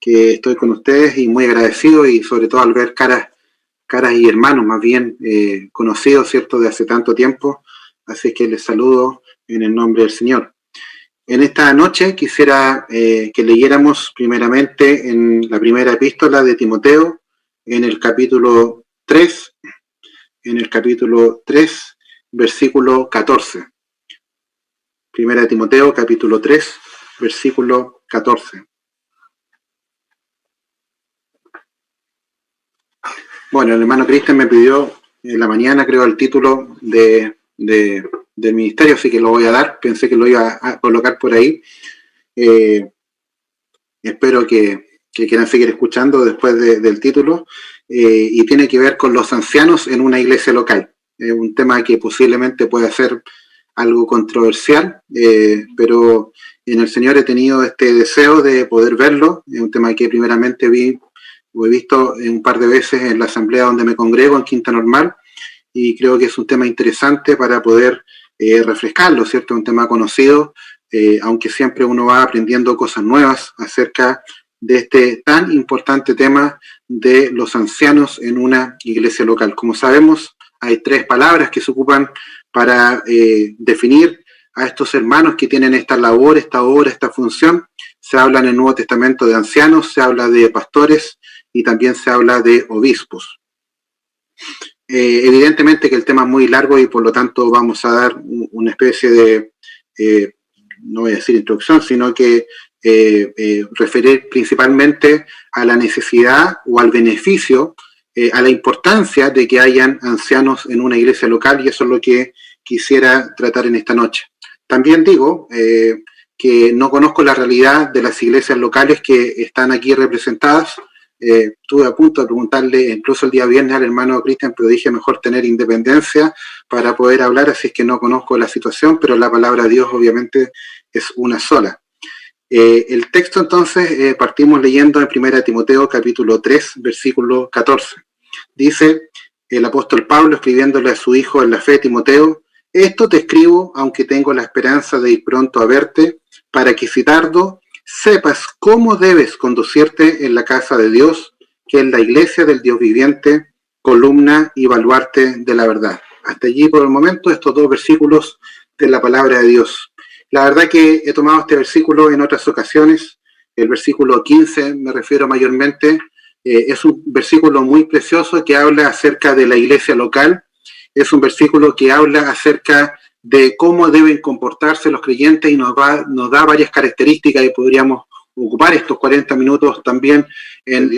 que estoy con ustedes y muy agradecido, y sobre todo al ver caras y hermanos más bien conocidos, ¿cierto?, de hace tanto tiempo. Así que les saludo en el nombre del Señor. En esta noche quisiera que leyéramos primeramente en la primera epístola de Timoteo, en el capítulo 3, versículo 14. Primera de Timoteo, capítulo 3, versículo 14. Bueno, el hermano Cristian me pidió en la mañana, creo, el título del ministerio, así que lo voy a dar. Pensé que lo iba a colocar por ahí. Espero que quieran seguir escuchando después del título. Y tiene que ver con los ancianos en una iglesia local. Es un tema que posiblemente pueda ser algo controversial, pero en el Señor he tenido este deseo de poder verlo. Es un tema que primeramente lo he visto un par de veces en la asamblea donde me congrego, en Quinta Normal, y creo que es un tema interesante para poder refrescarlo, ¿cierto? Un tema conocido, aunque siempre uno va aprendiendo cosas nuevas acerca de este tan importante tema de los ancianos en una iglesia local. Como sabemos, hay 3 palabras que se ocupan para definir a estos hermanos que tienen esta labor, esta obra, esta función. Se habla en el Nuevo Testamento de ancianos, se habla de pastores y también se habla de obispos. Evidentemente que el tema es muy largo y por lo tanto vamos a dar una especie de, no voy a decir introducción, sino que referir principalmente a la necesidad o al beneficio, a la importancia de que hayan ancianos en una iglesia local, y eso es lo que quisiera tratar en esta noche. También digo que no conozco la realidad de las iglesias locales que están aquí representadas. Estuve a punto de preguntarle incluso el día viernes al hermano Cristian, pero dije mejor tener independencia para poder hablar, así es que no conozco la situación, pero la palabra de Dios obviamente es una sola. El texto entonces partimos leyendo en 1 Timoteo capítulo 3 versículo 14. Dice el apóstol Pablo escribiéndole a su hijo en la fe, Timoteo: esto te escribo aunque tengo la esperanza de ir pronto a verte, para que si tardo sepas cómo debes conducirte en la casa de Dios, que es la iglesia del Dios viviente, columna y baluarte de la verdad. Hasta allí por el momento estos 2 versículos de la palabra de Dios. La verdad que he tomado este versículo en otras ocasiones. El versículo 15 me refiero mayormente. Es un versículo muy precioso que habla acerca de la iglesia local. Es un versículo que habla acerca de cómo deben comportarse los creyentes y nos da varias características, y podríamos ocupar estos 40 minutos también en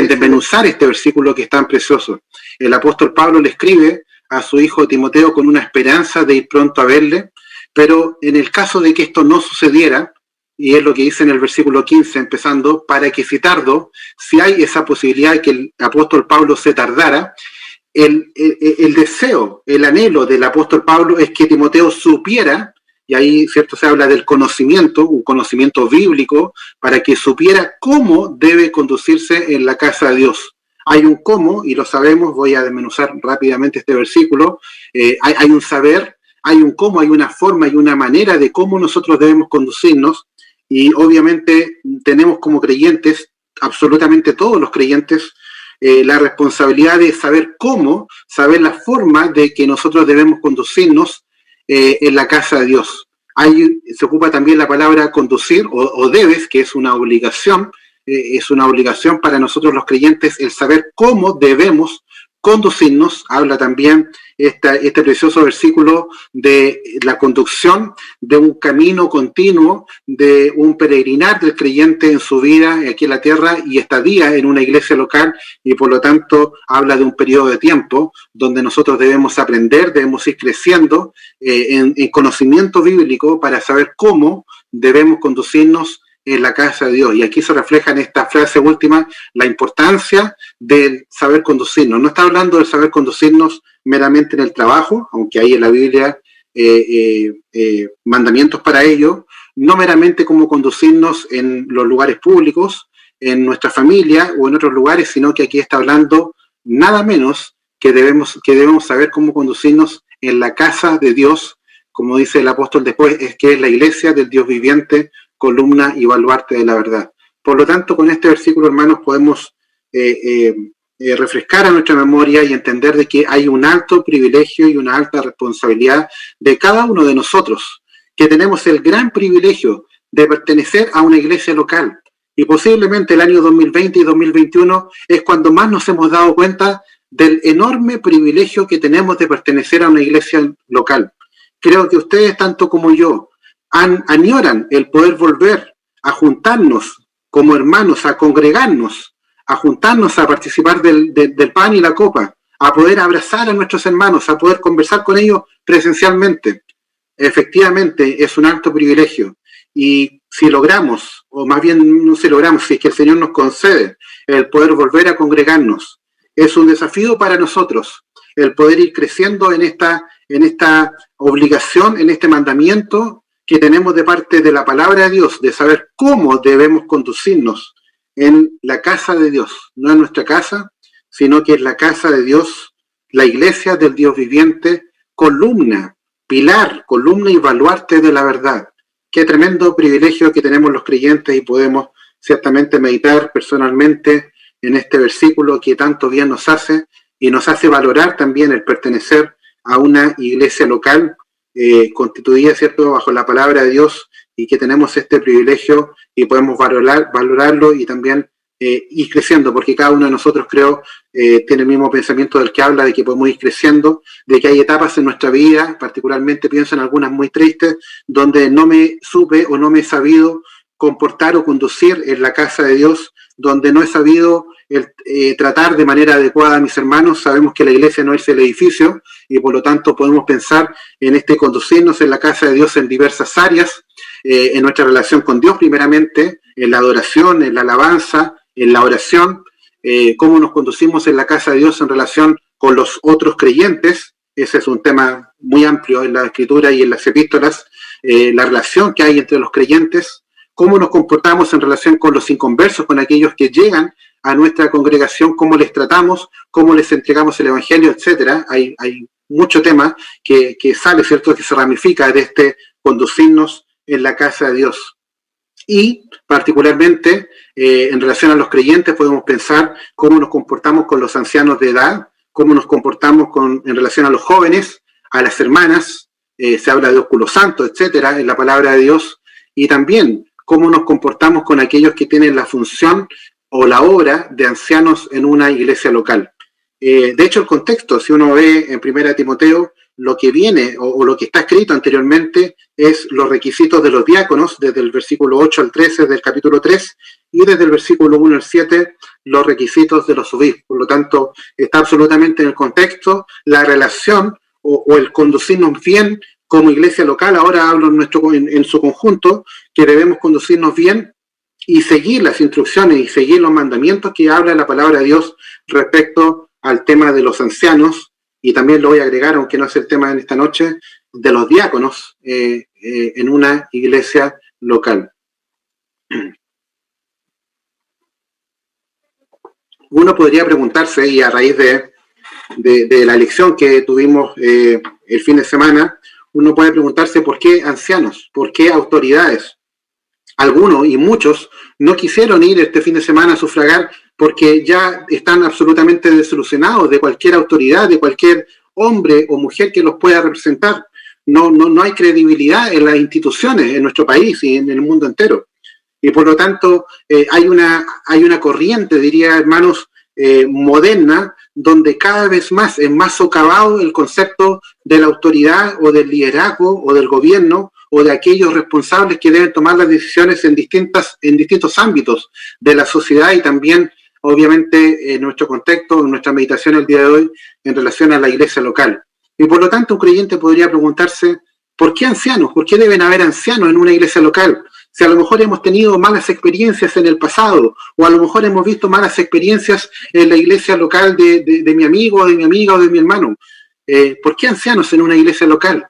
desmenuzar este versículo que es tan precioso. El apóstol Pablo le escribe a su hijo Timoteo con una esperanza de ir pronto a verle, pero en el caso de que esto no sucediera, y es lo que dice en el versículo 15 empezando, para que si tardo, si hay esa posibilidad de que el apóstol Pablo se tardara, el deseo, el anhelo del apóstol Pablo es que Timoteo supiera, y ahí cierto se habla del conocimiento, un conocimiento bíblico, para que supiera cómo debe conducirse en la casa de Dios. Hay un cómo, y lo sabemos, voy a desmenuzar rápidamente este versículo. Hay un saber, hay un cómo, hay una forma y una manera de cómo nosotros debemos conducirnos, y obviamente tenemos como creyentes, absolutamente todos los creyentes, la responsabilidad de saber cómo, saber la forma de que nosotros debemos conducirnos en la casa de Dios. Se ocupa también la palabra conducir o debes, que es una obligación para nosotros los creyentes el saber cómo debemos conducirnos. Habla también este precioso versículo de la conducción de un camino continuo, de un peregrinar del creyente en su vida aquí en la tierra y estadía en una iglesia local, y por lo tanto habla de un periodo de tiempo donde nosotros debemos aprender, debemos ir creciendo en conocimiento bíblico para saber cómo debemos conducirnos en la casa de Dios. Y aquí se refleja en esta frase última la importancia del saber conducirnos. No está hablando del saber conducirnos meramente en el trabajo, aunque hay en la Biblia mandamientos para ello, no meramente cómo conducirnos en los lugares públicos, en nuestra familia o en otros lugares, sino que aquí está hablando nada menos que debemos saber cómo conducirnos en la casa de Dios, como dice el apóstol después, es que es la iglesia del Dios viviente, columna y baluarte de la verdad. Por lo tanto, con este versículo, hermanos, podemos refrescar a nuestra memoria y entender de que hay un alto privilegio y una alta responsabilidad de cada uno de nosotros, que tenemos el gran privilegio de pertenecer a una iglesia local. Y posiblemente el año 2020 y 2021 es cuando más nos hemos dado cuenta del enorme privilegio que tenemos de pertenecer a una iglesia local. Creo que ustedes, tanto como yo, añoran el poder volver a juntarnos como hermanos, a congregarnos, a juntarnos a participar del pan y la copa, a poder abrazar a nuestros hermanos, a poder conversar con ellos presencialmente. Efectivamente, es un alto privilegio. Y si logramos, o más bien no si logramos, si es que el Señor nos concede el poder volver a congregarnos, es un desafío para nosotros el poder ir creciendo en esta obligación, en este mandamiento que tenemos de parte de la palabra de Dios, de saber cómo debemos conducirnos en la casa de Dios, no en nuestra casa, sino que es la casa de Dios, la iglesia del Dios viviente, columna, pilar, columna y baluarte de la verdad. Qué tremendo privilegio que tenemos los creyentes y podemos ciertamente meditar personalmente en este versículo que tanto bien nos hace y nos hace valorar también el pertenecer a una iglesia local constituida, ¿cierto?, bajo la palabra de Dios, y que tenemos este privilegio y podemos valorarlo y también ir creciendo, porque cada uno de nosotros, creo, tiene el mismo pensamiento del que habla, de que podemos ir creciendo, de que hay etapas en nuestra vida, particularmente pienso en algunas muy tristes, donde no me supe o no me he sabido comportar o conducir en la casa de Dios, donde no he sabido tratar de manera adecuada a mis hermanos. Sabemos que la iglesia no es el edificio y por lo tanto podemos pensar en conducirnos en la casa de Dios en diversas áreas, en nuestra relación con Dios primeramente, en la adoración, en la alabanza, en la oración, cómo nos conducimos en la casa de Dios en relación con los otros creyentes. Ese es un tema muy amplio en la Escritura y en las epístolas, la relación que hay entre los creyentes, cómo nos comportamos en relación con los inconversos, con aquellos que llegan a nuestra congregación, cómo les tratamos, cómo les entregamos el evangelio, etcétera. Hay mucho tema que sale, ¿cierto?, que se ramifica de este conducirnos en la casa de Dios. Y particularmente en relación a los creyentes podemos pensar cómo nos comportamos con los ancianos de edad, cómo nos comportamos en relación a los jóvenes, a las hermanas, se habla de ósculo santo, etcétera, en la palabra de Dios, y también cómo nos comportamos con aquellos que tienen la función o la obra de ancianos en una iglesia local. De hecho, el contexto, si uno ve en 1 Timoteo, lo que viene o lo que está escrito anteriormente es los requisitos de los diáconos, desde el versículo 8 al 13 del capítulo 3, y desde el versículo 1 al 7, los requisitos de los obispos. Por lo tanto, está absolutamente en el contexto la relación o el conducirnos bien como iglesia local. Ahora hablo en su conjunto, que debemos conducirnos bien y seguir las instrucciones y seguir los mandamientos que habla la palabra de Dios respecto al tema de los ancianos, y también lo voy a agregar, aunque no es el tema de esta noche, de los diáconos en una iglesia local. Uno podría preguntarse, y a raíz de la lección que tuvimos el fin de semana, uno puede preguntarse por qué ancianos, por qué autoridades. Algunos y muchos no quisieron ir este fin de semana a sufragar porque ya están absolutamente desilusionados de cualquier autoridad, de cualquier hombre o mujer que los pueda representar. No hay credibilidad en las instituciones en nuestro país y en el mundo entero. Y por lo tanto hay una corriente, diría, hermanos, moderna, donde cada vez más es más socavado el concepto de la autoridad o del liderazgo o del gobierno o de aquellos responsables que deben tomar las decisiones en distintos ámbitos de la sociedad, y también, obviamente, en nuestro contexto, en nuestra meditación el día de hoy, en relación a la iglesia local. Y por lo tanto, un creyente podría preguntarse, ¿por qué ancianos? ¿Por qué deben haber ancianos en una iglesia local? Si a lo mejor hemos tenido malas experiencias en el pasado, o a lo mejor hemos visto malas experiencias en la iglesia local de mi amigo, de mi amiga o de mi hermano. ¿Por qué ancianos en una iglesia local?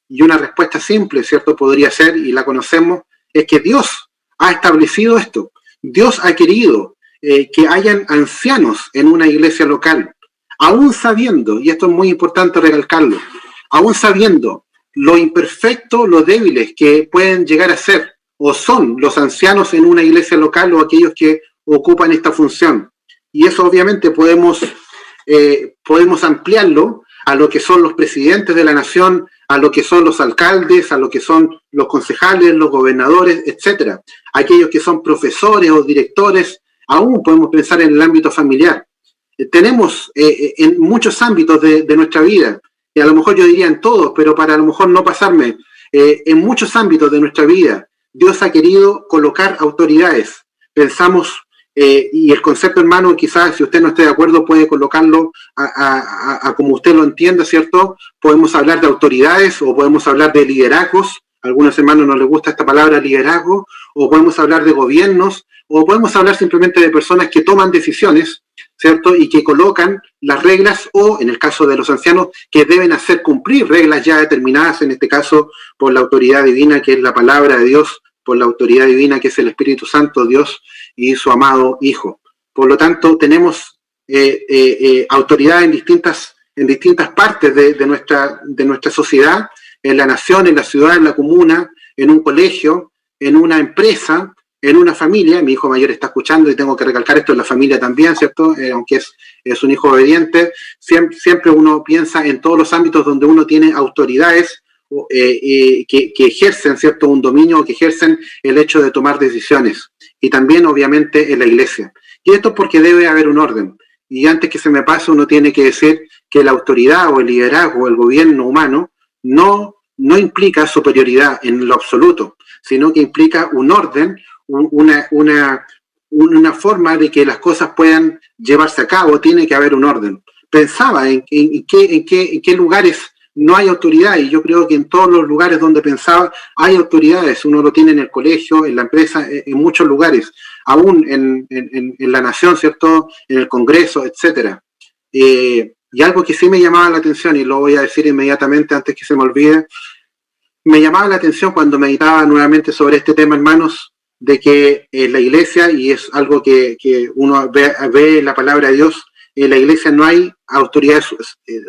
Y una respuesta simple, ¿cierto?, podría ser, y la conocemos, es que Dios ha establecido esto. Dios ha querido que hayan ancianos en una iglesia local, aún sabiendo, y esto es muy importante recalcarlo, aún sabiendo lo imperfecto, lo débiles que pueden llegar a ser, o son los ancianos en una iglesia local o aquellos que ocupan esta función. Y eso obviamente podemos ampliarlo a lo que son los presidentes de la nación, a lo que son los alcaldes, a lo que son los concejales, los gobernadores, etcétera. Aquellos que son profesores o directores, aún podemos pensar en el ámbito familiar. Tenemos en muchos ámbitos de nuestra vida, y a lo mejor yo diría en todos, pero para a lo mejor no pasarme, en muchos ámbitos de nuestra vida, Dios ha querido colocar autoridades. Pensamos, y el concepto, hermano, quizás si usted no esté de acuerdo puede colocarlo a como usted lo entienda, ¿cierto? Podemos hablar de autoridades o podemos hablar de liderazgos. A algunos hermanos no les gusta esta palabra liderazgo, o podemos hablar de gobiernos, o podemos hablar simplemente de personas que toman decisiones, ¿cierto? Y que colocan las reglas, o en el caso de los ancianos, que deben hacer cumplir reglas ya determinadas, en este caso por la autoridad divina, que es la palabra de Dios, por la autoridad divina, que es el Espíritu Santo, Dios y su amado Hijo. Por lo tanto, tenemos autoridad en distintas partes de nuestra sociedad, en la nación, en la ciudad, en la comuna, en un colegio, en una empresa, en una familia. Mi hijo mayor está escuchando y tengo que recalcar esto, en la familia también, ¿cierto? Aunque es un hijo obediente, siempre uno piensa en todos los ámbitos donde uno tiene autoridades que ejercen, ¿cierto?, un dominio, que ejercen el hecho de tomar decisiones. Y también, obviamente, en la iglesia. Y esto es porque debe haber un orden. Y antes que se me pase, uno tiene que decir que la autoridad o el liderazgo o el gobierno humano no implica superioridad en lo absoluto, sino que implica un orden, una forma de que las cosas puedan llevarse a cabo. Tiene que haber un orden. Pensaba en qué lugares no hay autoridad, y yo creo que en todos los lugares donde pensaba hay autoridades. Uno lo tiene en el colegio, en la empresa, en muchos lugares, aún en la nación, ¿cierto?, en el Congreso, etcétera. Y algo que sí me llamaba la atención, y lo voy a decir inmediatamente antes que se me olvide, me llamaba la atención cuando meditaba nuevamente sobre este tema, hermanos, de que en la iglesia, y es algo que uno ve en la palabra de Dios, en la iglesia no hay autoridades,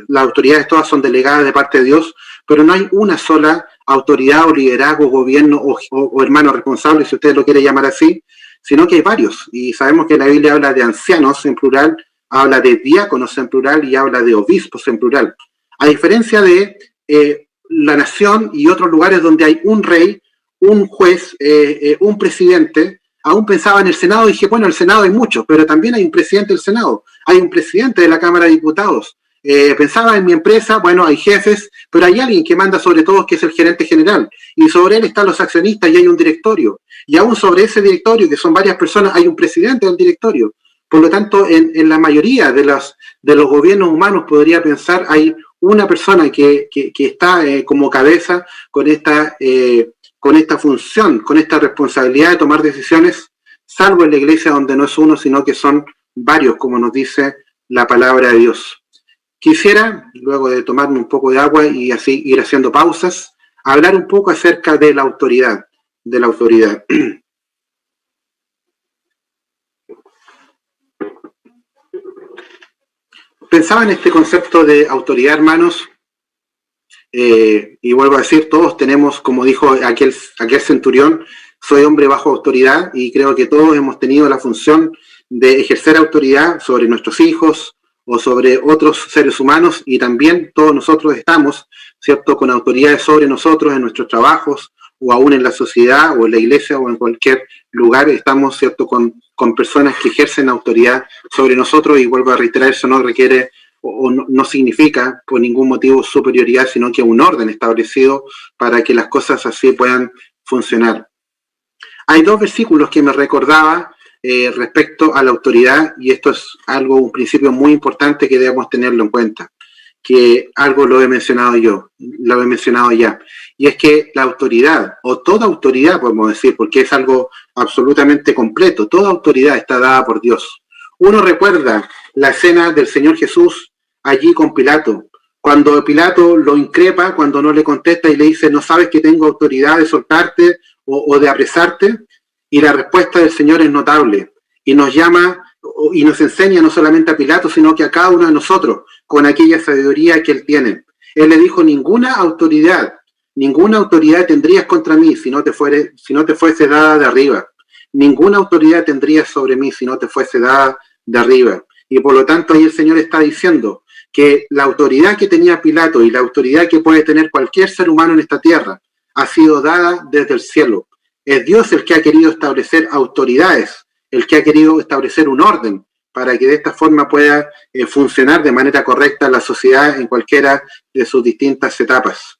las autoridades todas son delegadas de parte de Dios, pero no hay una sola autoridad o liderazgo, gobierno o hermano responsable, si usted lo quiere llamar así, sino que hay varios. Y sabemos que la Biblia habla de ancianos en plural, habla de diáconos en plural y habla de obispos en plural. A diferencia de la nación y otros lugares donde hay un rey, un juez, un presidente. Aún pensaba en el Senado y dije, bueno, en el Senado hay muchos, pero también hay un presidente del Senado, hay un presidente de la Cámara de Diputados. Pensaba en mi empresa, bueno, hay jefes, pero hay alguien que manda sobre todos, que es el gerente general, y sobre él están los accionistas y hay un directorio, y aún sobre ese directorio, que son varias personas, hay un presidente del directorio. Por lo tanto, en la mayoría de los gobiernos humanos, podría pensar, hay una persona que está como cabeza con esta función, con esta responsabilidad de tomar decisiones, salvo en la iglesia donde no es uno, sino que son varios, como nos dice la palabra de Dios. Quisiera, luego de tomarme un poco de agua y así ir haciendo pausas, hablar un poco acerca de la autoridad, Pensaba en este concepto de autoridad, hermanos, y vuelvo a decir, todos tenemos, como dijo aquel centurión, soy hombre bajo autoridad, y creo que todos hemos tenido la función de ejercer autoridad sobre nuestros hijos o sobre otros seres humanos, y también todos nosotros estamos, ¿cierto?, con autoridades sobre nosotros en nuestros trabajos, o aún en la sociedad, o en la iglesia, o en cualquier lugar, estamos, ¿cierto?, con personas que ejercen autoridad sobre nosotros, y vuelvo a reiterar, eso no requiere o no significa por ningún motivo superioridad, sino que un orden establecido para que las cosas así puedan funcionar. Hay dos versículos que me recordaba respecto a la autoridad, y esto es un principio muy importante que debemos tenerlo en cuenta, que algo lo he mencionado ya, y es que la autoridad, o toda autoridad podemos decir, porque es algo absolutamente completo, toda autoridad está dada por Dios. Uno recuerda la escena del Señor Jesús allí con Pilato, cuando Pilato lo increpa, cuando no le contesta y le dice, ¿no sabes que tengo autoridad de soltarte o de apresarte? Y la respuesta del Señor es notable, y nos llama y nos enseña no solamente a Pilato, sino que a cada uno de nosotros, con aquella sabiduría que él tiene. Él le dijo, ninguna autoridad Ninguna autoridad tendrías contra mí si no te fuese dada de arriba. Ninguna autoridad tendrías sobre mí si no te fuese dada de arriba. Y por lo tanto ahí el Señor está diciendo que la autoridad que tenía Pilato y la autoridad que puede tener cualquier ser humano en esta tierra ha sido dada desde el cielo. Es Dios el que ha querido establecer autoridades, el que ha querido establecer un orden para que de esta forma pueda funcionar de manera correcta la sociedad en cualquiera de sus distintas etapas.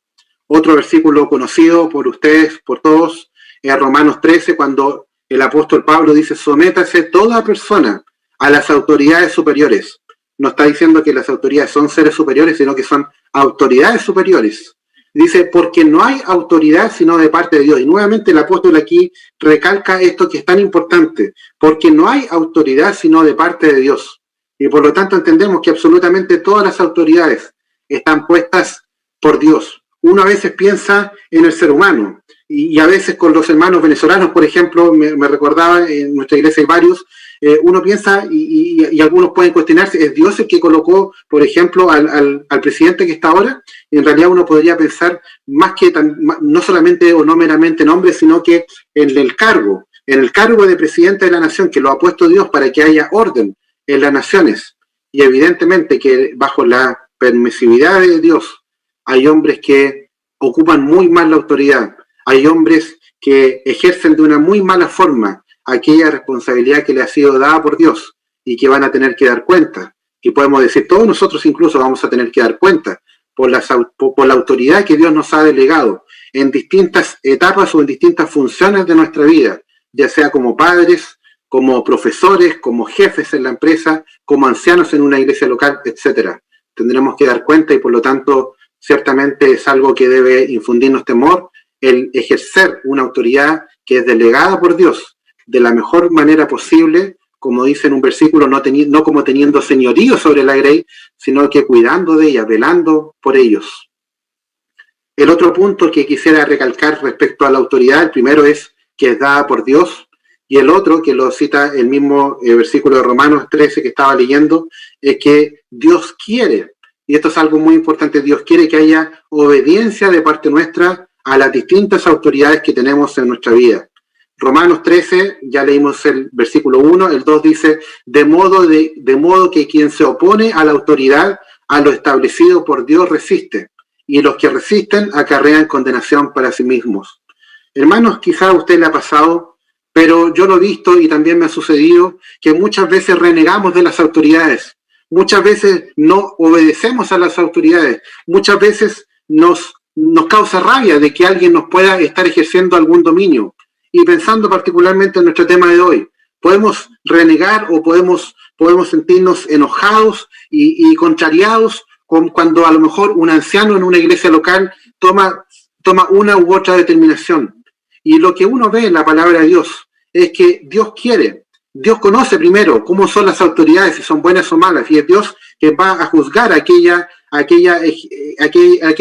Otro versículo conocido por ustedes, por todos, es Romanos 13, cuando el apóstol Pablo dice: sométase toda persona a las autoridades superiores. No está diciendo que las autoridades son seres superiores, sino que son autoridades superiores. Dice, porque no hay autoridad sino de parte de Dios. Y nuevamente el apóstol aquí recalca esto que es tan importante, porque no hay autoridad sino de parte de Dios. Y por lo tanto entendemos que absolutamente todas las autoridades están puestas por Dios. Uno a veces piensa en el ser humano, y a veces con los hermanos venezolanos, por ejemplo, me recordaba, en nuestra iglesia hay varios, uno piensa, y algunos pueden cuestionarse, ¿es Dios el que colocó, por ejemplo, al presidente que está ahora? Y en realidad uno podría pensar más que no solamente o no meramente en hombre, sino que en el cargo de presidente de la nación, que lo ha puesto Dios para que haya orden en las naciones. Y evidentemente que bajo la permisividad de Dios hay hombres que ocupan muy mal la autoridad, hay hombres que ejercen de una muy mala forma aquella responsabilidad que le ha sido dada por Dios y que van a tener que dar cuenta. Y podemos decir, todos nosotros incluso vamos a tener que dar cuenta por la autoridad que Dios nos ha delegado en distintas etapas o en distintas funciones de nuestra vida, ya sea como padres, como profesores, como jefes en la empresa, como ancianos en una iglesia local, etc. Tendremos que dar cuenta y por lo tanto ciertamente es algo que debe infundirnos temor, el ejercer una autoridad que es delegada por Dios de la mejor manera posible, como dice en un versículo, no como teniendo señorío sobre la grey, sino que cuidando de ella, velando por ellos. El otro punto que quisiera recalcar respecto a la autoridad, el primero es que es dada por Dios, y el otro, que lo cita el mismo versículo de Romanos 13 que estaba leyendo, es que Dios quiere, y esto es algo muy importante, Dios quiere que haya obediencia de parte nuestra a las distintas autoridades que tenemos en nuestra vida. Romanos 13, ya leímos el versículo 1, el 2 dice, de modo que quien se opone a la autoridad, a lo establecido por Dios resiste, y los que resisten acarrean condenación para sí mismos. Hermanos, quizá a usted le ha pasado, pero yo lo he visto y también me ha sucedido, que muchas veces renegamos de las autoridades, muchas veces no obedecemos a las autoridades, muchas veces nos causa rabia de que alguien nos pueda estar ejerciendo algún dominio. Y pensando particularmente en nuestro tema de hoy, podemos renegar o podemos sentirnos enojados y contrariados cuando a lo mejor un anciano en una iglesia local toma una u otra determinación. Y lo que uno ve en la palabra de Dios es que Dios quiere, Dios conoce primero cómo son las autoridades, si son buenas o malas, y es Dios que va a juzgar aquel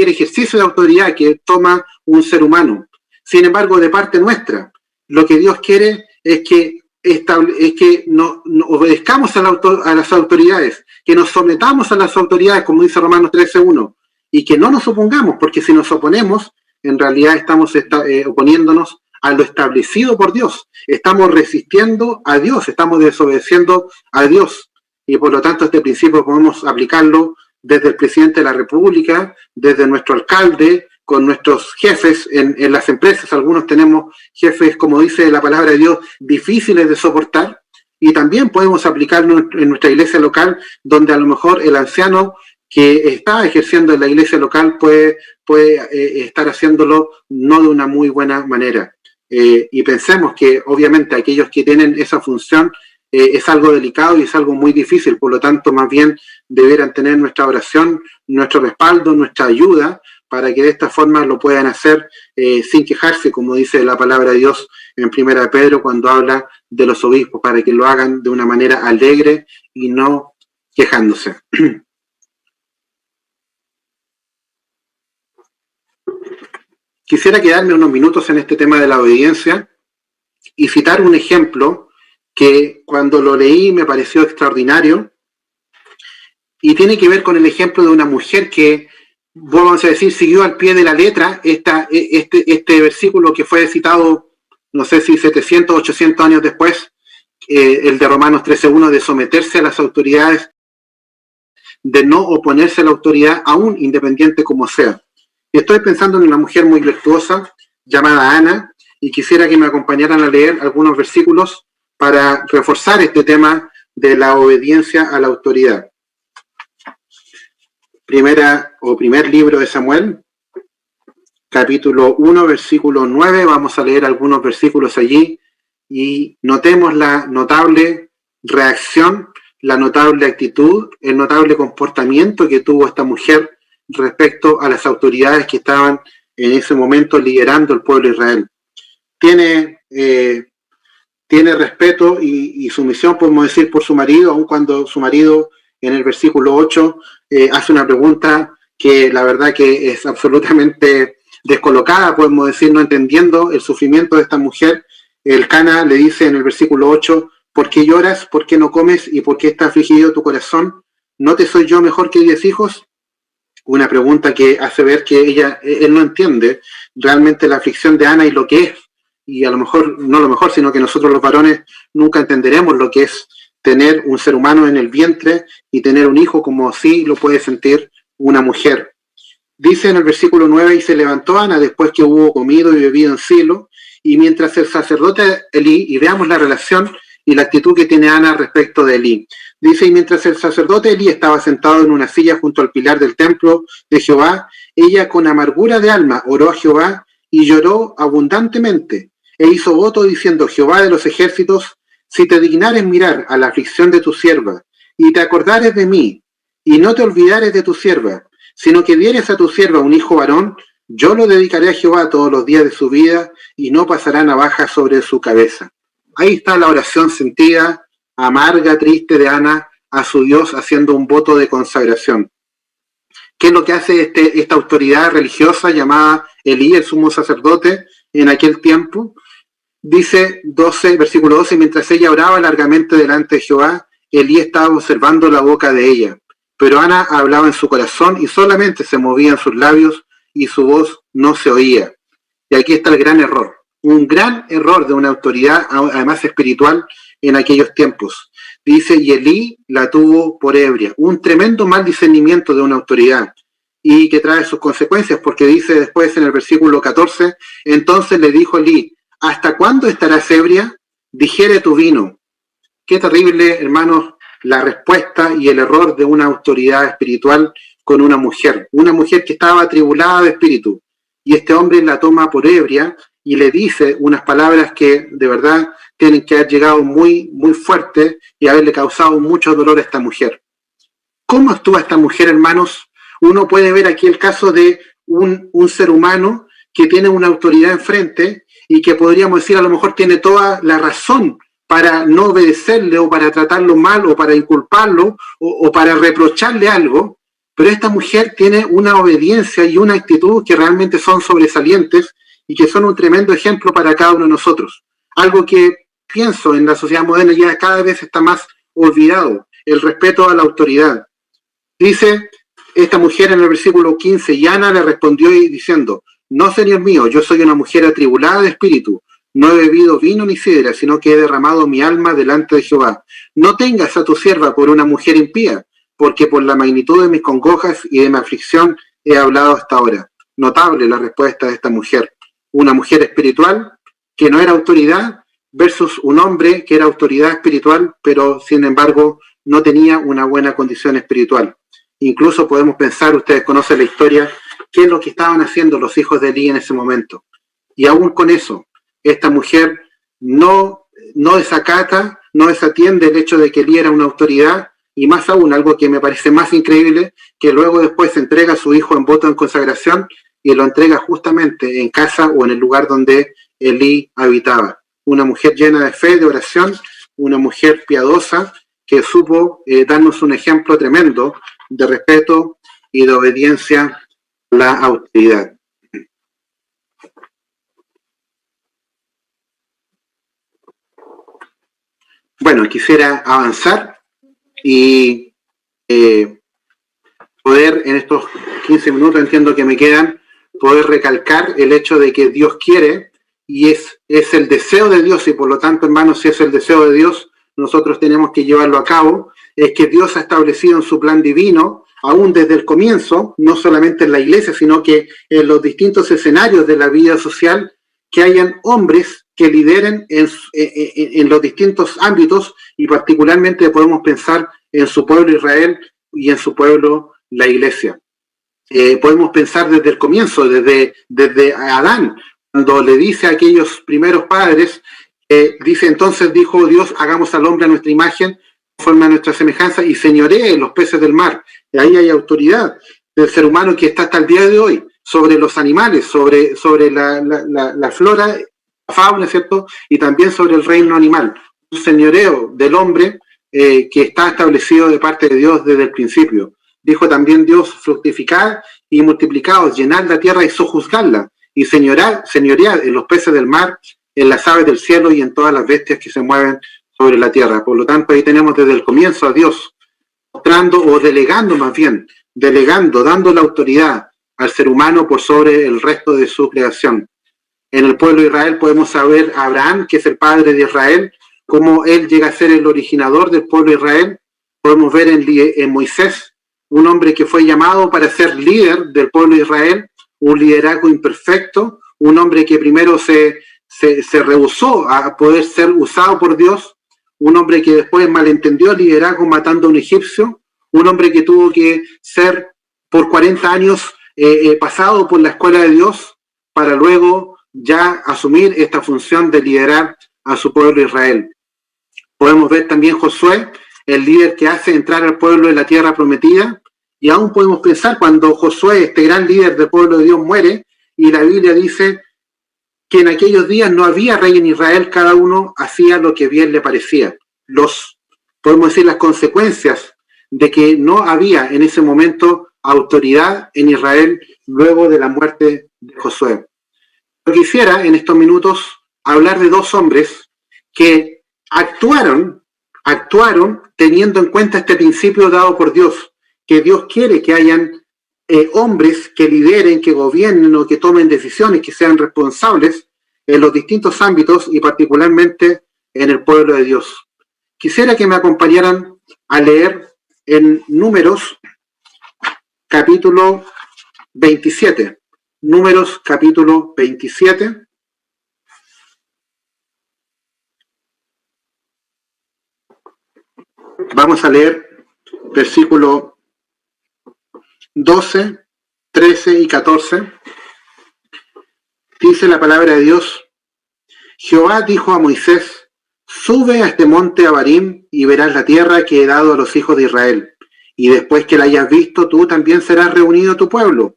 ejercicio de autoridad que toma un ser humano. Sin embargo, de parte nuestra, lo que Dios quiere es que no obedezcamos a las autoridades, que nos sometamos a las autoridades, como dice Romanos 13:1, y que no nos opongamos, porque si nos oponemos, en realidad estamos oponiéndonos a lo establecido por Dios. Estamos resistiendo a Dios, estamos desobedeciendo a Dios. Y por lo tanto este principio podemos aplicarlo desde el presidente de la República, desde nuestro alcalde, con nuestros jefes en las empresas. Algunos tenemos jefes, como dice la palabra de Dios, difíciles de soportar, y también podemos aplicarlo en nuestra iglesia local, donde a lo mejor el anciano que está ejerciendo en la iglesia local puede estar haciéndolo no de una muy buena manera. Y pensemos que obviamente aquellos que tienen esa función es algo delicado y es algo muy difícil, por lo tanto más bien deberán tener nuestra oración, nuestro respaldo, nuestra ayuda, para que de esta forma lo puedan hacer sin quejarse, como dice la palabra de Dios en 1 Pedro cuando habla de los obispos, para que lo hagan de una manera alegre y no quejándose. Quisiera quedarme unos minutos en este tema de la obediencia y citar un ejemplo que cuando lo leí me pareció extraordinario, y tiene que ver con el ejemplo de una mujer que vamos a decir, siguió al pie de la letra este versículo que fue citado, no sé si 700, 800 años después, el de Romanos 13:1, de someterse a las autoridades, de no oponerse a la autoridad, aún independiente como sea. Y estoy pensando en una mujer muy virtuosa llamada Ana, y quisiera que me acompañaran a leer algunos versículos para reforzar este tema de la obediencia a la autoridad. Primer libro de Samuel, capítulo 1, versículo 9, vamos a leer algunos versículos allí y notemos la notable reacción, la notable actitud, el notable comportamiento que tuvo esta mujer respecto a las autoridades que estaban en ese momento liderando el pueblo de Israel. Tiene respeto y sumisión, podemos decir, por su marido, aun cuando su marido en el versículo 8 hace una pregunta que la verdad que es absolutamente descolocada, podemos decir, no entendiendo el sufrimiento de esta mujer. El Cana le dice en el versículo 8, ¿por qué lloras? ¿Por qué no comes? ¿Y por qué está afligido tu corazón? ¿No te soy yo mejor que 10 hijos? Una pregunta que hace ver que él no entiende realmente la aflicción de Ana y lo que es. Y a lo mejor, no lo mejor, sino que nosotros los varones nunca entenderemos lo que es tener un ser humano en el vientre y tener un hijo como sí lo puede sentir una mujer. Dice en el versículo 9, y se levantó Ana después que hubo comido y bebido en Silo, y mientras el sacerdote Elí, y veamos la relación y la actitud que tiene Ana respecto de Elí. Dice, y mientras el sacerdote Elí estaba sentado en una silla junto al pilar del templo de Jehová, ella con amargura de alma oró a Jehová y lloró abundantemente, e hizo voto diciendo, Jehová de los ejércitos, si te dignares mirar a la aflicción de tu sierva, y te acordares de mí, y no te olvidares de tu sierva, sino que dieres a tu sierva un hijo varón, yo lo dedicaré a Jehová todos los días de su vida, y no pasará navaja sobre su cabeza. Ahí está la oración sentida, amarga, triste de Ana a su Dios, haciendo un voto de consagración. ¿Qué es lo que hace esta autoridad religiosa llamada Elí, el sumo sacerdote, en aquel tiempo? Dice versículo 12, mientras ella oraba largamente delante de Jehová, Elí estaba observando la boca de ella. Pero Ana hablaba en su corazón y solamente se movían sus labios y su voz no se oía. Y aquí está el gran error. Un gran error de una autoridad, además espiritual, en aquellos tiempos. Dice, y Elí la tuvo por ebria. Un tremendo mal discernimiento de una autoridad y que trae sus consecuencias, porque dice después en el versículo 14, entonces le dijo Elí, ¿hasta cuándo estarás ebria? Digiere tu vino. Qué terrible, hermanos, la respuesta y el error de una autoridad espiritual con una mujer que estaba atribulada de espíritu. Y este hombre la toma por ebria y le dice unas palabras que de verdad tienen que haber llegado muy, muy fuerte y haberle causado mucho dolor a esta mujer. ¿Cómo actúa esta mujer, hermanos? Uno puede ver aquí el caso de un ser humano que tiene una autoridad enfrente y que podríamos decir a lo mejor tiene toda la razón para no obedecerle o para tratarlo mal o para inculparlo o para reprocharle algo, pero esta mujer tiene una obediencia y una actitud que realmente son sobresalientes y que son un tremendo ejemplo para cada uno de nosotros. Algo que pienso en la sociedad moderna ya cada vez está más olvidado, el respeto a la autoridad. Dice esta mujer en el versículo 15, y Ana le respondió diciendo, no, señor mío, yo soy una mujer atribulada de espíritu, no he bebido vino ni sidra, sino que he derramado mi alma delante de Jehová. No tengas a tu sierva por una mujer impía, porque por la magnitud de mis congojas y de mi aflicción he hablado hasta ahora. Notable la respuesta de esta mujer. Una mujer espiritual que no era autoridad versus un hombre que era autoridad espiritual, pero sin embargo no tenía una buena condición espiritual. Incluso podemos pensar, ustedes conocen la historia, qué es lo que estaban haciendo los hijos de Elí en ese momento. Y aún con eso, esta mujer no desacata, no desatiende el hecho de que Elí era una autoridad, y más aún, algo que me parece más increíble, que luego después entrega a su hijo en voto en consagración y lo entrega justamente en casa o en el lugar donde Elí habitaba. Una mujer llena de fe, de oración, una mujer piadosa que supo darnos un ejemplo tremendo de respeto y de obediencia a la autoridad. Bueno, quisiera avanzar y poder en estos 15 minutos, entiendo que me quedan, poder recalcar el hecho de que Dios quiere y es el deseo de Dios, y por lo tanto, hermanos, si es el deseo de Dios, nosotros tenemos que llevarlo a cabo. Es que Dios ha establecido en su plan divino, aún desde el comienzo, no solamente en la iglesia, sino que en los distintos escenarios de la vida social, que hayan hombres que lideren en los distintos ámbitos, y particularmente podemos pensar en su pueblo Israel y en su pueblo la iglesia. Podemos pensar desde el comienzo, desde Adán, cuando le dice a aquellos primeros padres, dice, entonces dijo Dios, hagamos al hombre a nuestra imagen, conforme a nuestra semejanza, y señoree en los peces del mar. Y ahí hay autoridad del ser humano que está hasta el día de hoy sobre los animales, sobre la flora, la fauna, ¿cierto? Y también sobre el reino animal. Un señoreo del hombre que está establecido de parte de Dios desde el principio. Dijo también Dios, fructificad y multiplicaos, llenad la tierra y sojuzgadla, y señoread en los peces del mar, en las aves del cielo y en todas las bestias que se mueven sobre la tierra. Por lo tanto, ahí tenemos desde el comienzo a Dios mostrando, o delegando más bien, dando la autoridad al ser humano por sobre el resto de su creación. En el pueblo de Israel podemos saber a Abraham, que es el padre de Israel, cómo él llega a ser el originador del pueblo de Israel. Podemos ver en Moisés, un hombre que fue llamado para ser líder del pueblo de Israel, un liderazgo imperfecto, un hombre que primero se rehusó a poder ser usado por Dios, un hombre que después malentendió el liderazgo matando a un egipcio, un hombre que tuvo que ser por 40 años pasado por la escuela de Dios para luego ya asumir esta función de liderar a su pueblo Israel. Podemos ver también Josué, el líder que hace entrar al pueblo en la tierra prometida, y aún podemos pensar cuando Josué, este gran líder del pueblo de Dios, muere, y la Biblia dice que en aquellos días no había rey en Israel, cada uno hacía lo que bien le parecía. Podemos decir las consecuencias de que no había en ese momento autoridad en Israel luego de la muerte de Josué. Yo quisiera en estos minutos hablar de dos hombres que actuaron teniendo en cuenta este principio dado por Dios, que Dios quiere que hayan hombres que lideren, que gobiernen o que tomen decisiones, que sean responsables en los distintos ámbitos y particularmente en el pueblo de Dios. Quisiera que me acompañaran a leer en Números capítulo 27. Números capítulo 27. Vamos a leer versículo 12, 13 y 14. Dice la palabra de Dios: Jehová dijo a Moisés: sube a este monte Abarim y verás la tierra que he dado a los hijos de Israel. Y después que la hayas visto, tú también serás reunido a tu pueblo,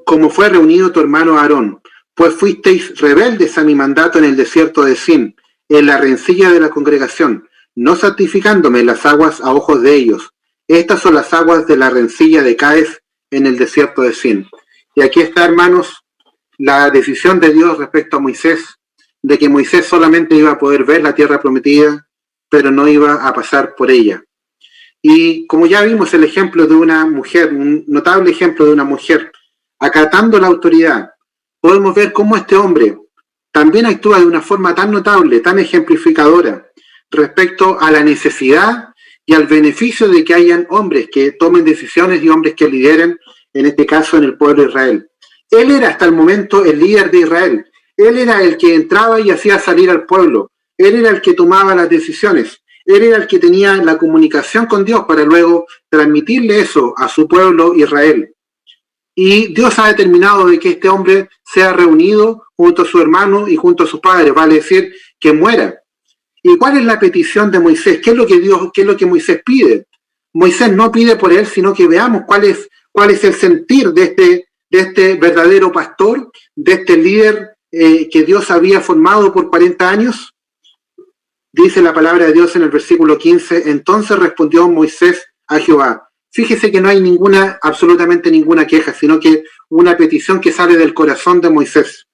como fue reunido tu hermano Aarón, pues fuisteis rebeldes a mi mandato en el desierto de Sin, en la rencilla de la congregación, no santificándome las aguas a ojos de ellos. Estas son las aguas de la rencilla de Cades en el desierto de Sin. Y aquí está, hermanos, la decisión de Dios respecto a Moisés, de que Moisés solamente iba a poder ver la tierra prometida, pero no iba a pasar por ella. Y como ya vimos el ejemplo de una mujer, un notable ejemplo de una mujer acatando la autoridad, podemos ver cómo este hombre también actúa de una forma tan notable, tan ejemplificadora, respecto a la necesidad y al beneficio de que hayan hombres que tomen decisiones y hombres que lideren, en este caso en el pueblo de Israel. Él era hasta el momento el líder de Israel. Él era el que entraba y hacía salir al pueblo. Él era el que tomaba las decisiones. Él era el que tenía la comunicación con Dios para luego transmitirle eso a su pueblo Israel. Y Dios ha determinado de que este hombre sea reunido junto a su hermano y junto a sus padres, vale decir, que muera. ¿Y cuál es la petición de Moisés? ¿Qué es lo que Moisés pide? Moisés no pide por él, sino que veamos cuál es el sentir de este verdadero pastor, de este líder que Dios había formado por 40 años. Dice la palabra de Dios en el versículo 15, entonces respondió Moisés a Jehová. Fíjese que no hay absolutamente ninguna queja, sino que una petición que sale del corazón de Moisés.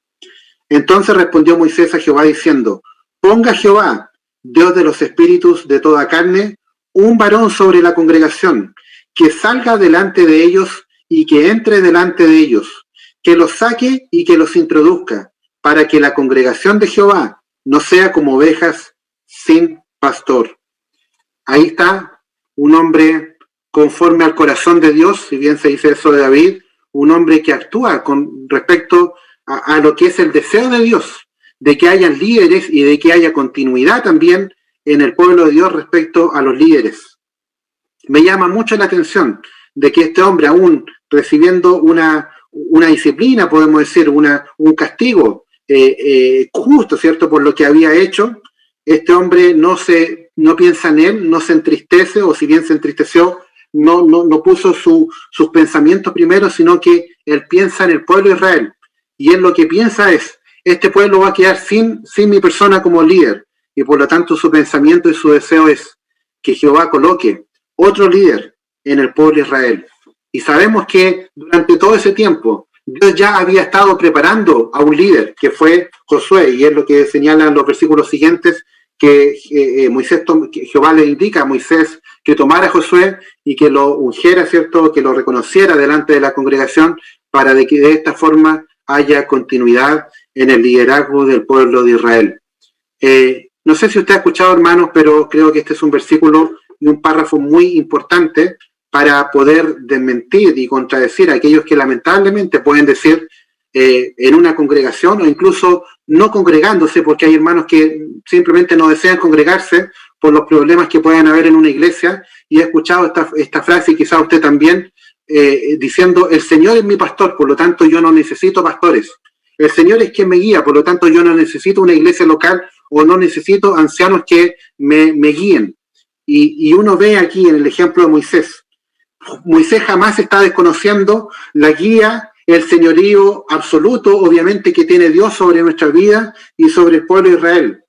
Entonces respondió Moisés a Jehová diciendo, ponga Jehová, Dios de los espíritus de toda carne, un varón sobre la congregación, que salga delante de ellos y que entre delante de ellos, que los saque y que los introduzca, para que la congregación de Jehová no sea como ovejas sin pastor. Ahí está un hombre conforme al corazón de Dios, si bien se dice eso de David, un hombre que actúa con respecto a lo que es el deseo de Dios, de que hayan líderes y de que haya continuidad también en el pueblo de Dios respecto a los líderes. Me llama mucho la atención de que este hombre, aún recibiendo una disciplina, podemos decir, un castigo justo, ¿cierto?, por lo que había hecho, este hombre no piensa en él, no se entristece, o si bien se entristeció, no puso sus pensamientos primero, sino que él piensa en el pueblo de Israel. Y él lo que piensa es, este pueblo va a quedar sin mi persona como líder. Y por lo tanto su pensamiento y su deseo es que Jehová coloque otro líder en el pueblo de Israel. Y sabemos que durante todo ese tiempo Dios ya había estado preparando a un líder, que fue Josué, y es lo que señalan los versículos siguientes, que Jehová le indica a Moisés que tomara a Josué y que lo ungiera, ¿cierto?, que lo reconociera delante de la congregación, para que de esta forma haya continuidad en el liderazgo del pueblo de Israel. No sé si usted ha escuchado, hermanos, pero creo que este es un versículo y un párrafo muy importante para poder desmentir y contradecir a aquellos que lamentablemente pueden decir en una congregación, o incluso no congregándose, porque hay hermanos que simplemente no desean congregarse por los problemas que puedan haber en una iglesia, y he escuchado esta frase, y quizá usted también, diciendo, el Señor es mi pastor, por lo tanto yo no necesito pastores. El Señor es quien me guía, por lo tanto yo no necesito una iglesia local, o no necesito ancianos que me guíen. Y uno ve aquí en el ejemplo de Moisés. Moisés jamás está desconociendo la guía, el señorío absoluto, obviamente, que tiene Dios sobre nuestra vida y sobre el pueblo de Israel.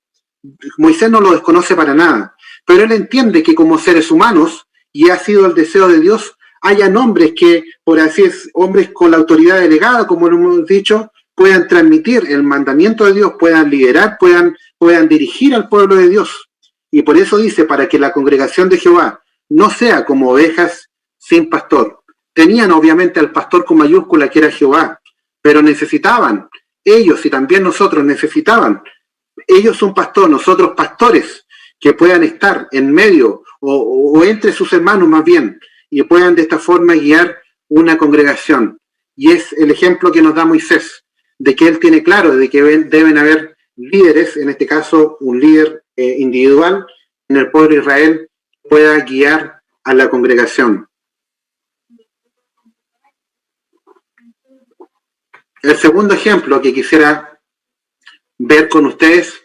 Moisés no lo desconoce para nada, pero él entiende que como seres humanos, y ha sido el deseo de Dios, hayan hombres que, por así es, hombres con la autoridad delegada, como lo hemos dicho, puedan transmitir el mandamiento de Dios, puedan liderar, puedan dirigir al pueblo de Dios. Y por eso dice, para que la congregación de Jehová no sea como ovejas sin pastor. Tenían obviamente al pastor con mayúscula, que era Jehová, pero necesitaban, ellos y también nosotros necesitaban, ellos un pastor, nosotros pastores, que puedan estar en medio o entre sus hermanos más bien, y puedan de esta forma guiar una congregación. Y es el ejemplo que nos da Moisés, de que él tiene claro de que deben haber líderes, en este caso un líder individual en el pueblo de Israel, que pueda guiar a la congregación. El segundo ejemplo que quisiera ver con ustedes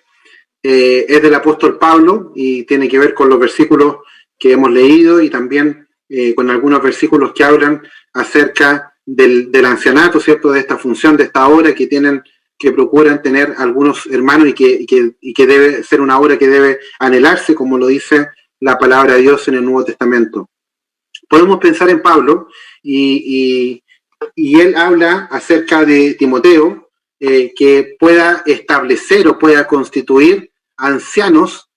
es del apóstol Pablo, y tiene que ver con los versículos que hemos leído, y también con algunos versículos que hablan acerca del ancianato, ¿cierto?, de esta función, de esta obra que procuran tener algunos hermanos, y que debe ser una obra que debe anhelarse, como lo dice la palabra de Dios en el Nuevo Testamento. Podemos pensar en Pablo, y él habla acerca de Timoteo, que pueda establecer o pueda constituir ancianos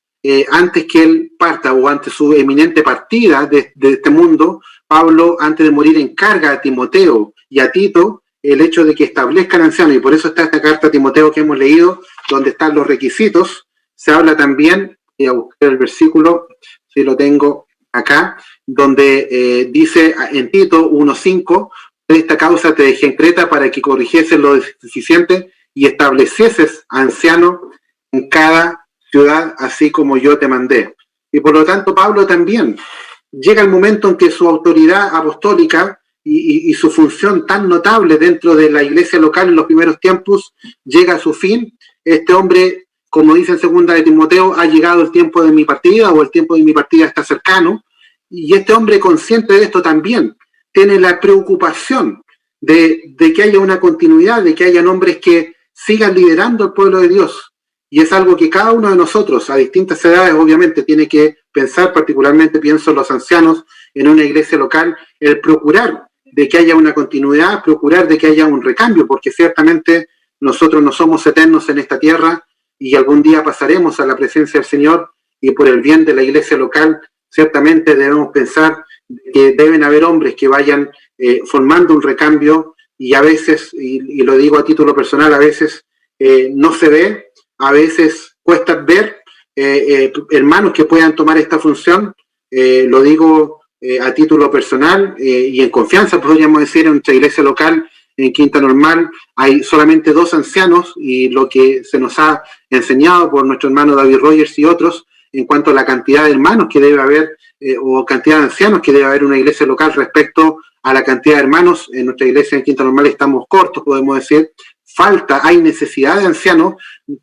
antes que él parta, o ante su eminente partida de este mundo. Pablo, antes de morir, encarga a Timoteo y a Tito el hecho de que establezcan ancianos, y por eso está esta carta a Timoteo que hemos leído, donde están los requisitos. Se habla también, voy a buscar el versículo, si lo tengo acá, donde dice en Tito 1:5, de esta causa te dejé en Creta para que corrigieses lo deficiente y establecieses ancianos en cada ciudad, así como yo te mandé. Y por lo tanto Pablo también llega el momento en que su autoridad apostólica y su función tan notable dentro de la iglesia local en los primeros tiempos llega a su fin. Este hombre, como dice en segunda de Timoteo, ha llegado el tiempo de mi partida, o el tiempo de mi partida está cercano, y este hombre, consciente de esto, también tiene la preocupación de que haya una continuidad, de que haya hombres que sigan liderando el pueblo de Dios. Y es algo que cada uno de nosotros, a distintas edades, obviamente, tiene que pensar. Particularmente pienso en los ancianos en una iglesia local, el procurar de que haya una continuidad, procurar de que haya un recambio, porque ciertamente nosotros no somos eternos en esta tierra, y algún día pasaremos a la presencia del Señor, y por el bien de la iglesia local, ciertamente debemos pensar que deben haber hombres que vayan formando un recambio, y a veces, y lo digo a título personal, a veces no se ve, a veces cuesta ver hermanos que puedan tomar esta función. Lo digo a título personal y en confianza, podríamos decir, en nuestra iglesia local, en Quinta Normal, hay solamente 2 ancianos, y lo que se nos ha enseñado por nuestro hermano David Rogers y otros, en cuanto a la cantidad de hermanos que debe haber, o cantidad de ancianos que debe haber en una iglesia local respecto a la cantidad de hermanos. En nuestra iglesia en Quinta Normal estamos cortos, podemos decir. Hay necesidad de ancianos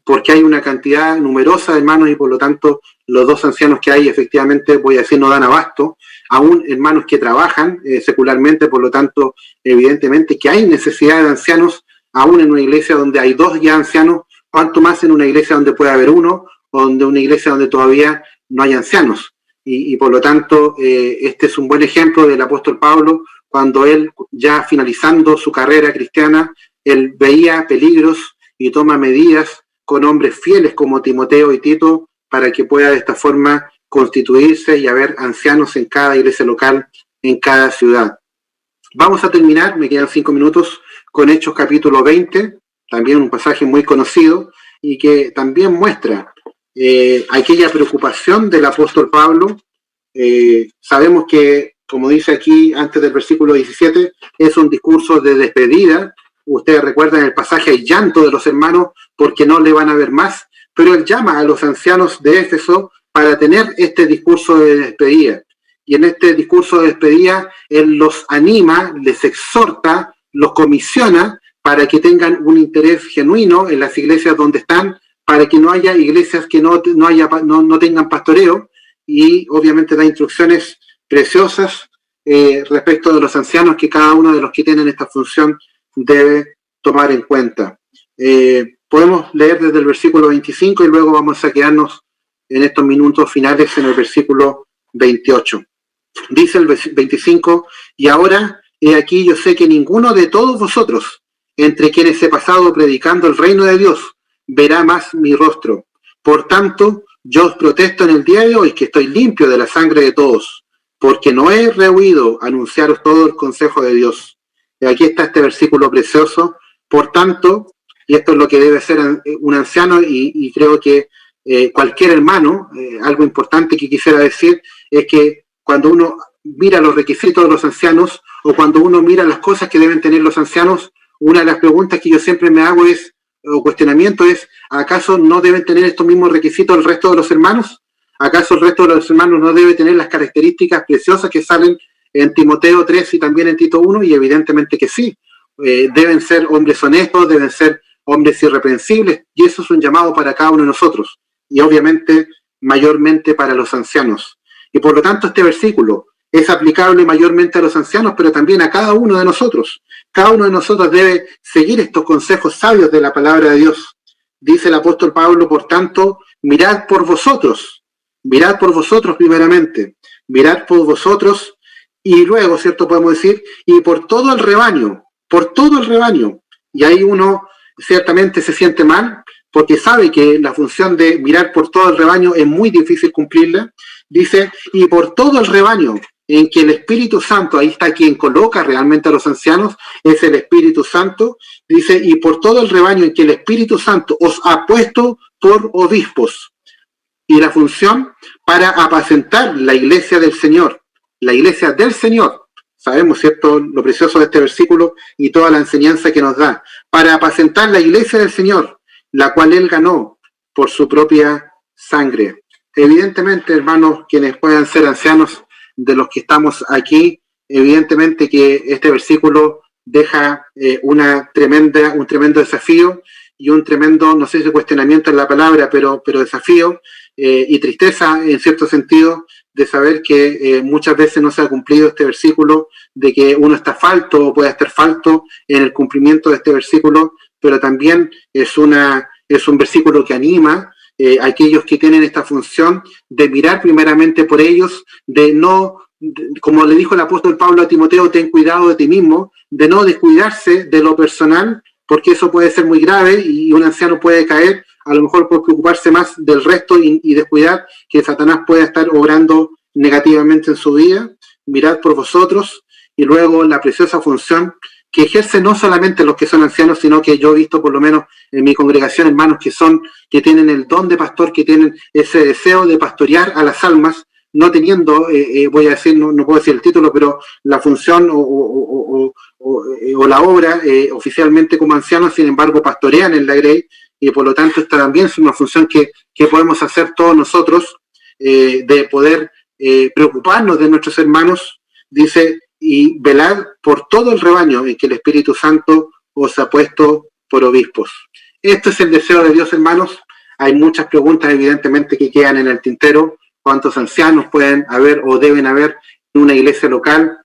porque hay una cantidad numerosa de hermanos, y por lo tanto los 2 ancianos que hay efectivamente, voy a decir, no dan abasto. Aún hermanos que trabajan secularmente, por lo tanto evidentemente que hay necesidad de ancianos, aún en una iglesia donde hay 2 ya ancianos, cuanto más en una iglesia donde puede haber 1, o donde una iglesia donde todavía no hay ancianos. Y por lo tanto este es un buen ejemplo del apóstol Pablo, cuando él, ya finalizando su carrera cristiana, él veía peligros y toma medidas con hombres fieles como Timoteo y Tito, para que pueda de esta forma constituirse y haber ancianos en cada iglesia local, en cada ciudad. Vamos a terminar, me quedan 5 minutos, con Hechos capítulo 20, también un pasaje muy conocido, y que también muestra aquella preocupación del apóstol Pablo. Sabemos que, como dice aquí antes del versículo 17, es un discurso de despedida. Ustedes recuerdan el pasaje, hay llanto de los hermanos porque no le van a ver más, pero él llama a los ancianos de Éfeso para tener este discurso de despedida. Y en este discurso de despedida, él los anima, les exhorta, los comisiona para que tengan un interés genuino en las iglesias donde están, para que no haya iglesias que no tengan pastoreo, y obviamente da instrucciones preciosas respecto de los ancianos que cada uno de los que tienen esta función debe tomar en cuenta. Podemos leer desde el versículo 25 y luego vamos a quedarnos en estos minutos finales en el versículo 28. Dice el 25: y ahora, he aquí, yo sé que ninguno de todos vosotros, entre quienes he pasado predicando el reino de Dios, verá más mi rostro. Por tanto, yo os protesto en el día de hoy que estoy limpio de la sangre de todos, porque no he rehuido anunciaros todo el consejo de Dios. Y aquí está este versículo precioso. Por tanto, y esto es lo que debe ser un anciano, y creo que cualquier hermano, algo importante que quisiera decir es que cuando uno mira los requisitos de los ancianos, o cuando uno mira las cosas que deben tener los ancianos, una de las preguntas que yo siempre me hago es, o cuestionamiento es, ¿acaso no deben tener estos mismos requisitos el resto de los hermanos? ¿Acaso el resto de los hermanos no debe tener las características preciosas que salen en Timoteo 3 y también en Tito 1? Y evidentemente que sí. Deben ser hombres honestos, deben ser hombres irreprensibles, y eso es un llamado para cada uno de nosotros, y obviamente mayormente para los ancianos. Y por lo tanto este versículo es aplicable mayormente a los ancianos, pero también a cada uno de nosotros. Cada uno de nosotros debe seguir estos consejos sabios de la palabra de Dios. Dice el apóstol Pablo, por tanto, mirad por vosotros primeramente, mirad por vosotros, y luego, ¿cierto?, podemos decir, y por todo el rebaño. Y ahí uno ciertamente se siente mal, porque sabe que la función de mirar por todo el rebaño es muy difícil cumplirla. Dice, y por todo el rebaño en que el Espíritu Santo, ahí está quien coloca realmente a los ancianos, es el Espíritu Santo. Dice, y por todo el rebaño en que el Espíritu Santo os ha puesto por obispos. Y la función para apacentar la iglesia del Señor, la iglesia del Señor. Sabemos, ¿cierto?, lo precioso de este versículo y toda la enseñanza que nos da. Para apacentar la iglesia del Señor, la cual Él ganó por su propia sangre. Evidentemente, hermanos, quienes puedan ser ancianos de los que estamos aquí, evidentemente que este versículo deja un tremendo desafío y un tremendo, no sé si cuestionamiento en la palabra, pero desafío y tristeza en cierto sentido, de saber que muchas veces no se ha cumplido este versículo, de que uno está falto o puede estar falto en el cumplimiento de este versículo, pero también es un versículo que anima a aquellos que tienen esta función de mirar primeramente por ellos, de no, como le dijo el apóstol Pablo a Timoteo, ten cuidado de ti mismo, de no descuidarse de lo personal, porque eso puede ser muy grave y un anciano puede caer a lo mejor por preocuparse más del resto y descuidar que Satanás pueda estar obrando negativamente en su vida. mirad por vosotros, y luego la preciosa función que ejerce no solamente los que son ancianos, sino que yo he visto por lo menos en mi congregación hermanos que tienen el don de pastor, que tienen ese deseo de pastorear a las almas, no teniendo, voy a decir, no puedo decir el título, pero la función o la obra oficialmente como ancianos, sin embargo pastorean en la Grey, y por lo tanto esta también es una función que podemos hacer todos nosotros, de poder preocuparnos de nuestros hermanos, dice, y velar por todo el rebaño en que el Espíritu Santo os ha puesto por obispos. Este es el deseo de Dios, hermanos. Hay muchas preguntas, evidentemente, que quedan en el tintero. ¿Cuántos ancianos pueden haber o deben haber en una iglesia local?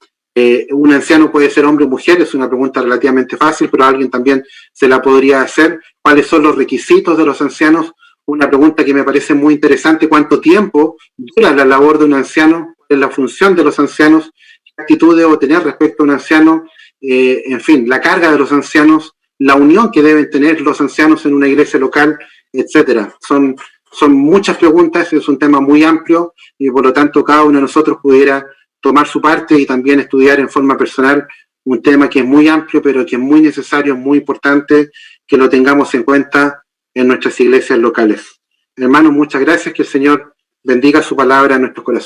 Un anciano puede ser hombre o mujer, es una pregunta relativamente fácil, pero alguien también se la podría hacer. ¿Cuáles son los requisitos de los ancianos? Una pregunta que me parece muy interesante: ¿cuánto tiempo dura la labor de un anciano? ¿Cuál es la función de los ancianos? ¿Qué actitud debo tener respecto a un anciano? En fin, la carga de los ancianos, la unión que deben tener los ancianos en una iglesia local, etcétera. Son muchas preguntas, es un tema muy amplio y por lo tanto cada uno de nosotros pudiera tomar su parte y también estudiar en forma personal un tema que es muy amplio, pero que es muy necesario, muy importante que lo tengamos en cuenta en nuestras iglesias locales. Hermanos, muchas gracias, que el Señor bendiga su palabra en nuestros corazones.